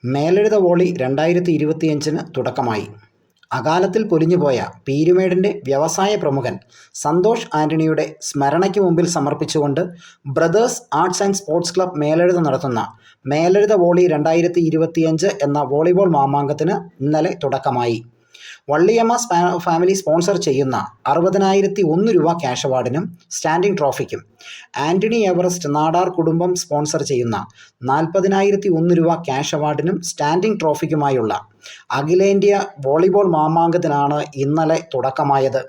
മേലെഴുത volley 2025 തുടക്കമായി. അകാലത്തിൽ പൊലിഞ്ഞുപോയ പീരുമേടിൻ്റെ വ്യവസായ പ്രമുഖൻ സന്തോഷ് ആൻ്റണിയുടെ സ്മരണയ്ക്ക് മുമ്പിൽ സമർപ്പിച്ചുകൊണ്ട് brothers arts and sports club Melezhutha നടത്തുന്ന മേലെഴുത വോളി 2025 എന്ന വോളിബോൾ മാമാങ്കത്തിന് ഇന്നലെ തുടക്കമായി. വള്ളിയമ്മ ഫാമിലി സ്പോൺസർ ചെയ്യുന്ന 60,001 രൂപ ക്യാഷ് അവാർഡിനും സ്റ്റാൻഡിംഗ് ട്രോഫിക്കും, ആൻ്റണി എവറസ്റ്റ് നാടാർ കുടുംബം സ്പോൺസർ ചെയ്യുന്ന 40,001 രൂപ ക്യാഷ് അവാർഡിനും സ്റ്റാൻഡിംഗ് ട്രോഫിക്കുമായുള്ള അഖിലേന്ത്യാ വോളിബോൾ മാമാങ്കത്തിനാണ് ഇന്നലെ തുടക്കമായത്.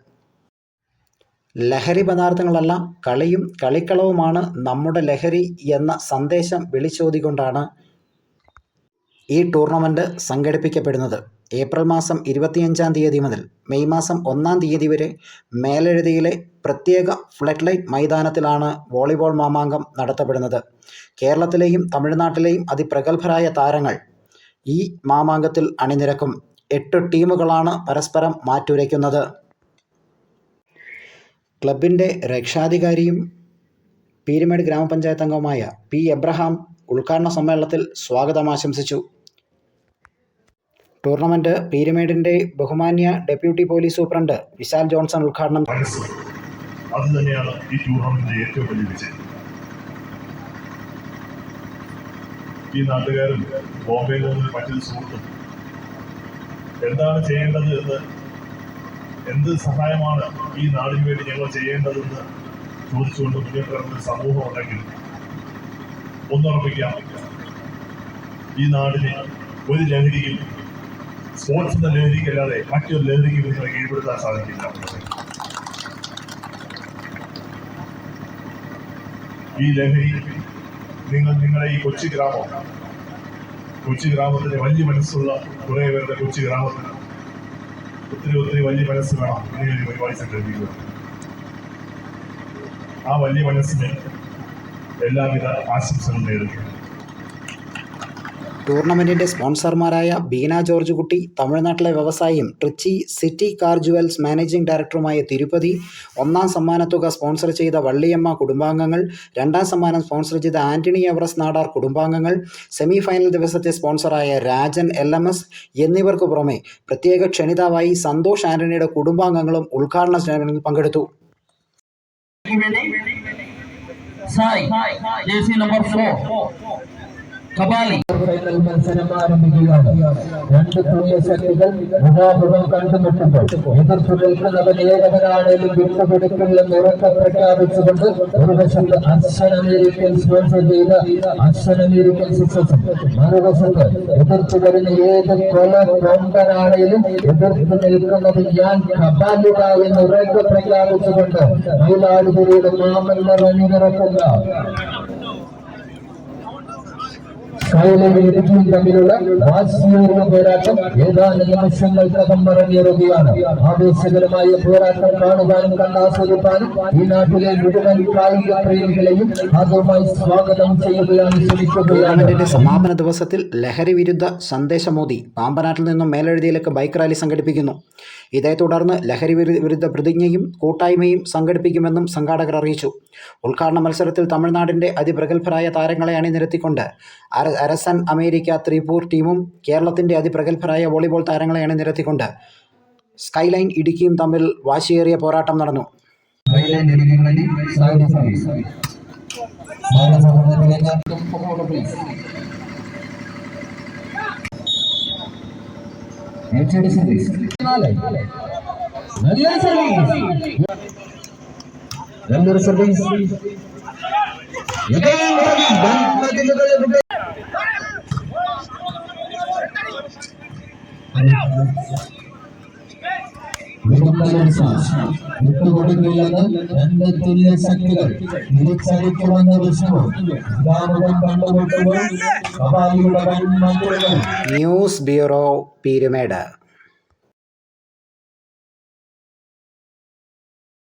ലഹരി പദാർത്ഥങ്ങളല്ല, കളിയും കളിക്കളവുമാണ് നമ്മുടെ ലഹരി എന്ന സന്ദേശം വിളിച്ചോതിക്കൊണ്ടാണ് ഈ ടൂർണമെൻറ്റ് സംഘടിപ്പിക്കപ്പെടുന്നത്. ഏപ്രിൽ മാസം 25-ാം തീയതി മുതൽ മെയ് മാസം 1-ാം തീയതി വരെ മേലെഴുതിയിലെ പ്രത്യേക ഫ്ലഡ് ലൈറ്റ് മൈതാനത്തിലാണ് വോളിബോൾ മാമാങ്കം നടത്തപ്പെടുന്നത്. കേരളത്തിലെയും തമിഴ്നാട്ടിലെയും അതിപ്രഗത്ഭരായ താരങ്ങൾ ഈ മാമാങ്കത്തിൽ അണിനിരക്കും. 8 ടീമുകളാണ് പരസ്പരം മാറ്റുരയ്ക്കുന്നത്. ക്ലബിൻ്റെ രക്ഷാധികാരിയും പീരുമേട് ഗ്രാമപഞ്ചായത്ത് അംഗവുമായ പി. എബ്രഹാം ഉദ്ഘാടന സമ്മേളനത്തിൽ സ്വാഗതം ആശംസിച്ചു. ടൂർണമെൻറ്റ് പീരുമേടിൻ്റെ ബഹുമാന്യ deputy police superintendent Vishal Johnson ഉദ്ഘാടനം. അത് തന്നെയാണ് ഈ ടൂർണമെന്റിന്റെ ഏറ്റവും വലിയ വിജയം. ഈ നാട്ടുകാരും ബോംബെയിൽ നിന്ന് മറ്റൊരു സുഹൃത്തും എന്താണ് ചെയ്യേണ്ടത് എന്ന്, എന്ത് സഹായമാണ് ഈ നാടിന് വേണ്ടി ഞങ്ങൾ ചെയ്യേണ്ടതെന്ന് ചോദിച്ചുകൊണ്ട് മുന്നോട്ട് വരുന്ന സമൂഹം ഉണ്ടെങ്കിൽ ഒന്നുറപ്പിക്കാം, ഈ നാടിനെ ഒരു ലഹരിയും സ്പോർട്സ് എന്ന ലഹരിക്കല്ലാതെ മറ്റൊരു ലഹരിക്ക് നിങ്ങളെ കീഴ്പ്പെടുത്താൻ സാധിക്കില്ല. ഈ ലഹരി നിങ്ങളുടെ ഈ കൊച്ചു ഗ്രാമത്തിലെ വലിയ മനസ്സുള്ള കുറേ പേരുടെ കൊച്ചു ഗ്രാമത്തിന് ഒത്തിരി വലിയ മനസ്സ് വേണം ഇങ്ങനെ ഒരു പരിപാടി സംഘടിപ്പിക്കുക. ആ വലിയ മനസ്സിന് എല്ലാവിധ ആശംസകളും നേരുന്നു. ടൂർണമെൻറ്റിൻ്റെ സ്പോൺസർമാരായ ബീന ജോർജ് കുട്ടി, തമിഴ്നാട്ടിലെ വ്യവസായിയും Trichy city car jewels managing ഡയറക്ടറുമായ തിരുപ്പതി, 1-ാം സമ്മാനത്തുക സ്പോൺസർ ചെയ്ത വള്ളിയമ്മ കുടുംബാംഗങ്ങൾ, 2-ാം സമ്മാനം സ്പോൺസർ ചെയ്ത ആൻ്റണി എവറസ്റ്റ് നാടാർ കുടുംബാംഗങ്ങൾ, സെമി ഫൈനൽ ദിവസത്തെ സ്പോൺസറായ രാജൻ LMS എന്നിവർക്ക് പുറമെ പ്രത്യേക ക്ഷണിതാവായി സന്തോഷ് ആൻ്റണിയുടെ കുടുംബാംഗങ്ങളും ഉദ്ഘാടന ചടങ്ങിൽ പങ്കെടുത്തു. ഫൈനൽ മത്സരം ആരംഭിക്കുകയാണ്. 2 തുല്യ ശക്തികൾ മുഖാമുഖം കണ്ടുമുട്ടുമ്പോൾ എതിർത്തു നിൽക്കുന്നവൻ ഏകവനാണേലും വിട്ടുകൊടുക്കില്ലെന്ന് ഉറക്കെ പ്രഖ്യാപിച്ചുകൊണ്ട് ഒരു വശത്ത് അർഷൻ അമേരിക്കൻ സ്പോൺസർ ചെയ്ത അർഷൻ അമേരിക്കൻ സിക്സസും, മറുവശത്ത് എതിർത്തു വരുന്ന ഏത് കൊലകൊമ്പനാണേലും എതിർത്ത് നിൽക്കുന്നത് ഞാൻ കബാലിക എന്ന് ഉറക്കെ പ്രഖ്യാപിച്ചുകൊണ്ട് മയിലാടുതുറയുടെ മാമല്ലർ അണിനിരക്കുന്ന ഇടുക്കിയും തമ്മിലുള്ള വാശിയേറിയ പോരാട്ടം ഏതാനും നിമിഷങ്ങൾക്കകം മറഞ്ഞേറുകയാണ്. ആവേശകരമായ പോരാട്ടം കാണുവാനും കണ്ടാസ്വദിപ്പാനും ഈ നാട്ടിലെ മുഴുവൻ കായിക പ്രേമികളെയും അതുമായി സ്വാഗതം ചെയ്യുകയാണ് ശ്രമിക്കുകയാണ്. സമാപന ദിവസത്തിൽ ലഹരി വിരുദ്ധ സന്ദേശമോദി പാമ്പനാട്ടിൽ നിന്നും മേലെഴുതിയിലേക്ക് ബൈക്ക് റാലി സംഘടിപ്പിക്കുന്നു. ഇതേ തുടർന്ന് ലഹരി വിരുദ്ധ പ്രതിജ്ഞയും കൂട്ടായ്മയും സംഘടിപ്പിക്കുമെന്നും സംഘാടകർ അറിയിച്ചു. ഉദ്ഘാടന മത്സരത്തിൽ തമിഴ്നാടിൻ്റെ അതിപ്രഗത്ഭരായ താരങ്ങളെ അണിനിരത്തിക്കൊണ്ട് അരസൻ അമേരിക്ക ത്രിപൂർ ടീമും കേരളത്തിൻ്റെ അതിപ്രഗത്ഭരായ വോളിബോൾ താരങ്ങളെ അണിനിരത്തിക്കൊണ്ട് സ്കൈലൈൻ ഇടുക്കിയും തമ്മിൽ വാശിയേറിയ പോരാട്ടം നടന്നു. നല്ലൊരു സർവീസ് വിട്ടുകൊടുക്കില്ലെന്ന് 2 തുല്യ ശക്തികൾ തിരിച്ചടിക്കുമെന്ന വിഷയവും കണ്ടുമുട്ടുമ്പോൾ ന്യൂസ് ബ്യൂറോ പീരുമേട്.